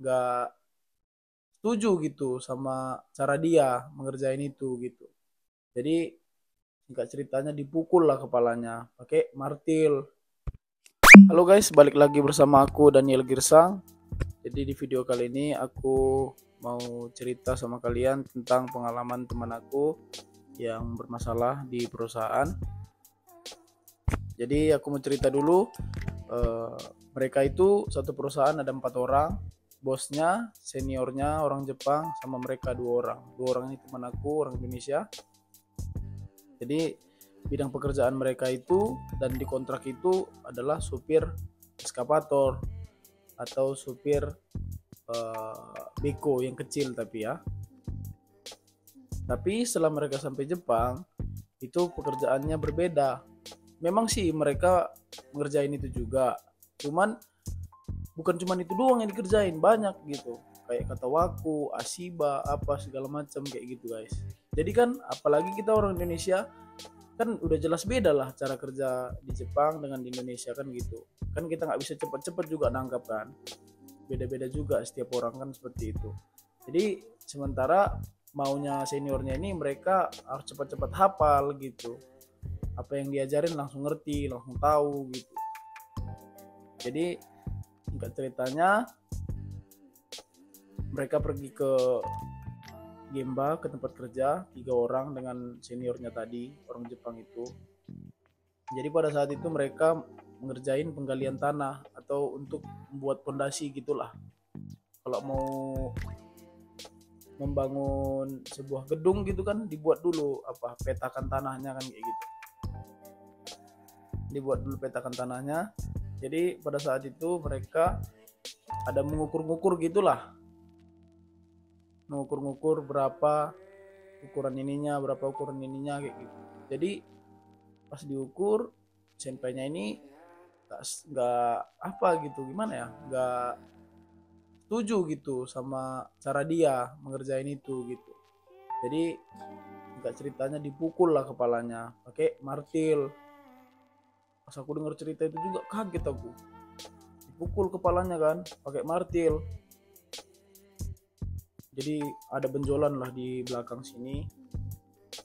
nggak setuju gitu sama cara dia mengerjain itu gitu. Jadi singkat ceritanya dipukul lah kepalanya pakai martil. Halo guys, balik lagi bersama aku Daniel Girsang. Jadi di video kali ini aku mau cerita sama kalian tentang pengalaman teman aku yang bermasalah di perusahaan. Jadi aku mau cerita dulu. Mereka itu satu perusahaan ada 4 orang. Bosnya, seniornya orang Jepang, sama mereka 2 orang. 2 orang ini teman aku, orang Indonesia. Jadi bidang pekerjaan mereka itu dan di kontrak itu adalah supir eskavator atau supir beko yang kecil tapi ya. Tapi setelah mereka sampai Jepang itu pekerjaannya berbeda. Memang sih mereka ngerjain itu juga. Cuman bukan cuman itu doang yang dikerjain, banyak gitu. Kayak kata waku, asiba, apa segala macam kayak gitu guys. Jadi kan apalagi kita orang Indonesia kan udah jelas beda lah cara kerja di Jepang dengan di Indonesia kan gitu. Kan kita nggak bisa cepet-cepet juga nangkap kan. Beda-beda juga setiap orang kan seperti itu. Jadi sementara maunya seniornya ini mereka harus cepat-cepat hafal gitu. Apa yang diajarin langsung ngerti, langsung tahu gitu. Jadi singkat ceritanya mereka pergi ke Gemba, ke tempat kerja 3 orang dengan seniornya tadi, orang Jepang itu. Jadi pada saat itu mereka mengerjain penggalian tanah atau untuk membuat pondasi gitulah. Kalau mau membangun sebuah gedung gitu kan dibuat dulu apa petakan tanahnya kan kayak gitu. Dibuat dulu petakan tanahnya. Jadi pada saat itu mereka ada mengukur-ngukur gitulah. Mengukur-ngukur berapa ukuran ininya, berapa ukuran ininya kayak gitu. Jadi pas diukur senpainya ini nggak apa gitu gimana ya, nggak setuju gitu sama cara dia mengerjain itu gitu. Jadi nggak ceritanya dipukul lah kepalanya pakai martil. Pas aku dengar cerita itu juga kaget aku. Dipukul kepalanya kan pakai martil. Jadi ada benjolan lah di belakang sini.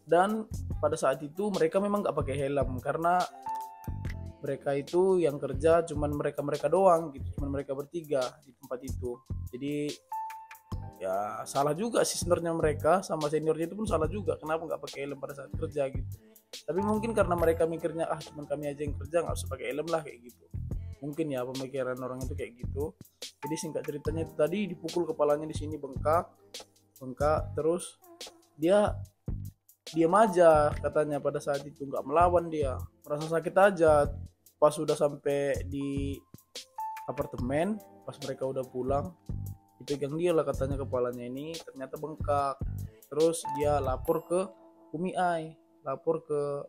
Dan pada saat itu mereka memang nggak pakai helm karena mereka itu yang kerja cuman mereka doang gitu, cuman mereka bertiga di tempat itu. Jadi ya salah juga sih sebenarnya mereka sama seniornya itu pun salah juga kenapa nggak pakai helm pada saat kerja gitu. Tapi mungkin karena mereka mikirnya cuman kami aja yang kerja nggak usah pakai helm lah kayak gitu. Mungkin ya pemikiran orang itu kayak gitu. Jadi singkat ceritanya itu tadi dipukul kepalanya di sini bengkak terus dia diam aja katanya pada saat itu nggak melawan, dia merasa sakit aja. Pas sudah sampai di apartemen, pas mereka udah pulang dipegang dia lah katanya kepalanya ini ternyata bengkak. Terus dia lapor ke Kumiai, lapor ke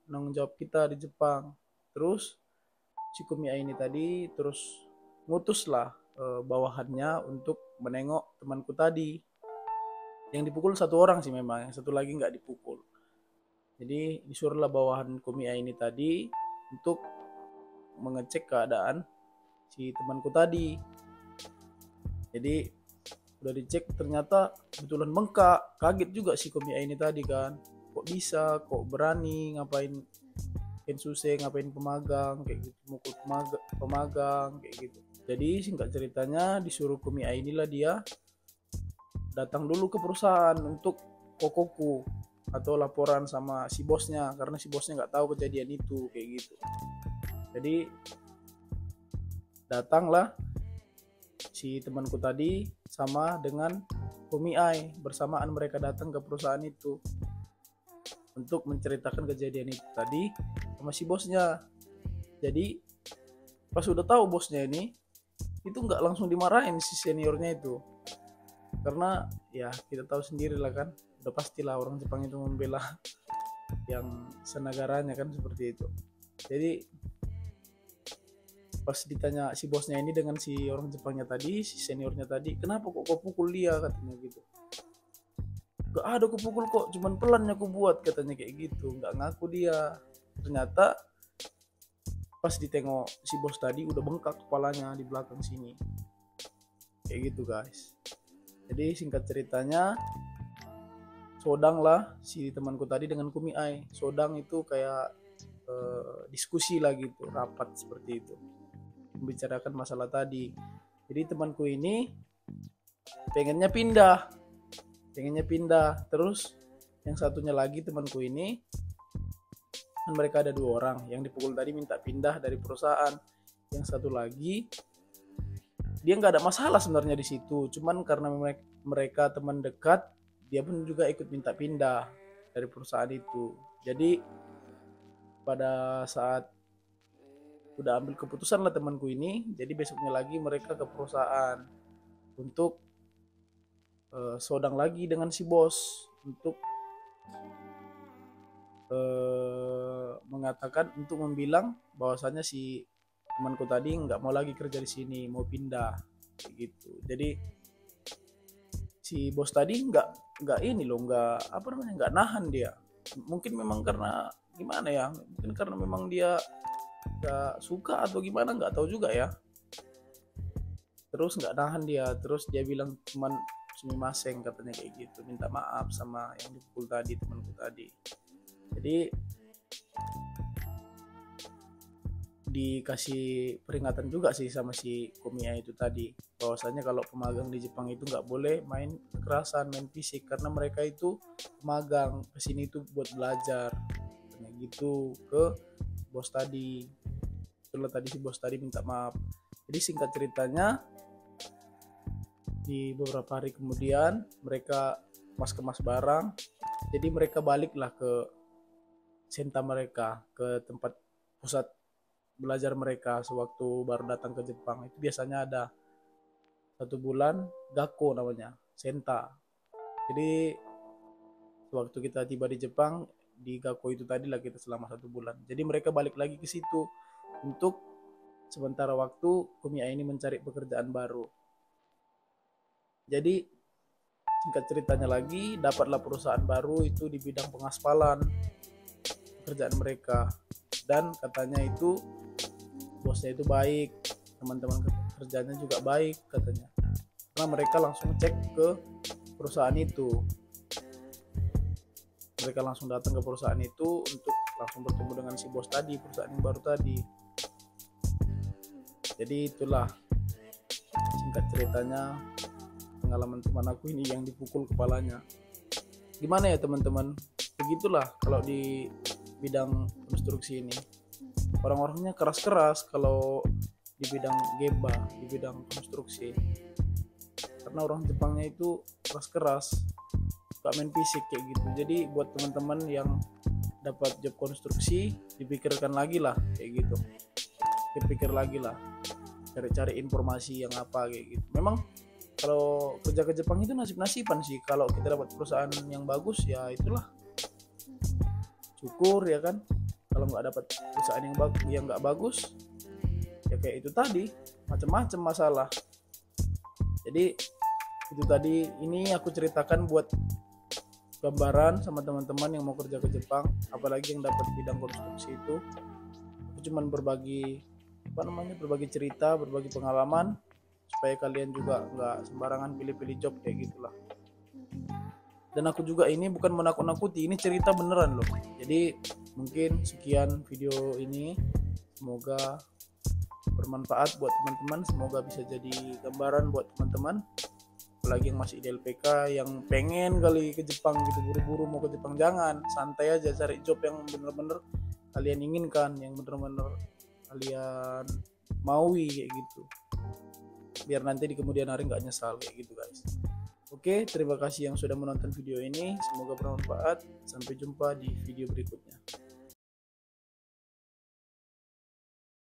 penanggung jawab kita di Jepang. Terus si Kumiai ini tadi terus ngutuslah bawahannya untuk menengok temanku tadi. Yang dipukul 1 orang sih memang, yang 1 lagi nggak dipukul. Jadi disuruhlah bawahan Kumiai ini tadi untuk mengecek keadaan si temanku tadi. Jadi udah dicek ternyata kebetulan bengkak. Kaget juga si Kumiai ini tadi kan. Kok bisa, kok berani ngapain Kensuse, ngapain pemagang kayak gitu, mukul pemagang kayak gitu. Jadi singkat ceritanya disuruh Kumiai inilah dia datang dulu ke perusahaan untuk kokoku atau laporan sama si bosnya karena si bosnya nggak tahu kejadian itu kayak gitu. Jadi datanglah si temanku tadi sama dengan Kumiai, bersamaan mereka datang ke perusahaan itu untuk menceritakan kejadian itu tadi sama si bosnya. Jadi pas udah tahu bosnya ini itu nggak langsung dimarahin si seniornya itu, karena ya kita tahu sendiri lah kan, udah pastilah orang Jepang itu membela yang senegaranya kan seperti itu. Jadi pas ditanya si bosnya ini dengan si orang Jepangnya tadi, si seniornya tadi, kenapa kok kau pukul dia katanya gitu. Gak ada aku pukul kok, cuman pelan aku buat katanya kayak gitu, nggak ngaku dia. Ternyata pas ditengok si bos tadi udah bengkak kepalanya di belakang sini. kayak gitu guys. Jadi singkat ceritanya, sodang lah si temanku tadi dengan Kumi Ai. Sodang itu kayak diskusi lah gitu, rapat seperti itu, membicarakan masalah tadi. Jadi temanku ini pengennya pindah, terus yang satunya lagi temanku ini, kan mereka ada 2 orang, yang dipukul tadi minta pindah dari perusahaan, yang satu lagi dia nggak ada masalah sebenarnya di situ, cuman karena mereka teman dekat, dia pun juga ikut minta pindah dari perusahaan itu. Jadi pada saat udah ambil keputusan lah temanku ini, jadi besoknya lagi mereka ke perusahaan untuk sodang lagi dengan si bos untuk mengatakan, untuk membilang bahwasanya si temanku tadi nggak mau lagi kerja di sini, mau pindah gitu. Jadi si bos tadi nggak ini loh, nggak nahan dia. Mungkin memang karena gimana ya, mungkin karena memang dia nggak suka atau gimana, nggak tahu juga ya. Terus nggak nahan dia, terus dia bilang cuman sumimasen katanya kayak gitu, minta maaf sama yang dipukul tadi, temanku tadi. Jadi dikasih peringatan juga sih sama si Komiya itu tadi, bahwasanya kalau pemagang di Jepang itu nggak boleh main kekerasan, main fisik, karena mereka itu pemagang kesini itu buat belajar, kayak gitu ke bos tadi. Itulah tadi si bos tadi minta maaf. Jadi singkat ceritanya, di beberapa hari kemudian mereka kemas barang, jadi mereka baliklah ke senta mereka, ke tempat pusat belajar mereka sewaktu baru datang ke Jepang. Itu biasanya ada 1 bulan gakko namanya, senta. Jadi waktu kita tiba di Jepang, di gakko itu tadi lah kita selama 1 bulan. Jadi mereka balik lagi ke situ untuk sementara waktu Komiya ini mencari pekerjaan baru. Jadi singkat ceritanya lagi, dapatlah perusahaan baru itu di bidang pengaspalan pekerjaan mereka, dan katanya itu bosnya itu baik, teman-teman kerjanya juga baik katanya, karena mereka langsung cek ke perusahaan itu. Mereka langsung datang ke perusahaan itu untuk langsung bertemu dengan si bos tadi, perusahaan yang baru tadi. Jadi itulah singkat ceritanya pengalaman teman aku ini yang dipukul kepalanya. Gimana ya teman-teman, begitulah kalau di bidang konstruksi ini, orang-orangnya keras-keras kalau di bidang gemba, di bidang konstruksi, karena orang Jepangnya itu keras-keras, suka main fisik kayak gitu. Jadi buat teman-teman yang dapat job konstruksi, dipikirkan lagi lah kayak gitu, pikir lagi lah, cari-cari informasi yang apa kayak gitu. Memang kalau kerja ke Jepang itu nasib-nasiban sih. Kalau kita dapat perusahaan yang bagus ya itulah syukur ya kan. Kalau nggak dapat perusahaan yang nggak bagus ya kayak itu tadi, macam-macam masalah. Jadi itu tadi, ini aku ceritakan buat gambaran sama teman-teman yang mau kerja ke Jepang, apalagi yang dapat bidang konstruksi itu. Aku cuman berbagi cerita, berbagi pengalaman, supaya kalian juga nggak sembarangan pilih-pilih job kayak gitulah. Dan aku juga ini bukan menakut-nakuti, ini cerita beneran loh. Jadi mungkin sekian video ini, semoga bermanfaat buat teman-teman, semoga bisa jadi gambaran buat teman-teman, apalagi yang masih di LPK, yang pengen kali ke Jepang gitu, buru-buru mau ke Jepang. Jangan, santai aja, cari job yang bener-bener kalian inginkan, yang bener-bener kalian maui kayak gitu, biar nanti di kemudian hari nggak nyesal kayak gitu guys. Oke, terima kasih yang sudah menonton video ini, semoga bermanfaat. Sampai jumpa di video berikutnya.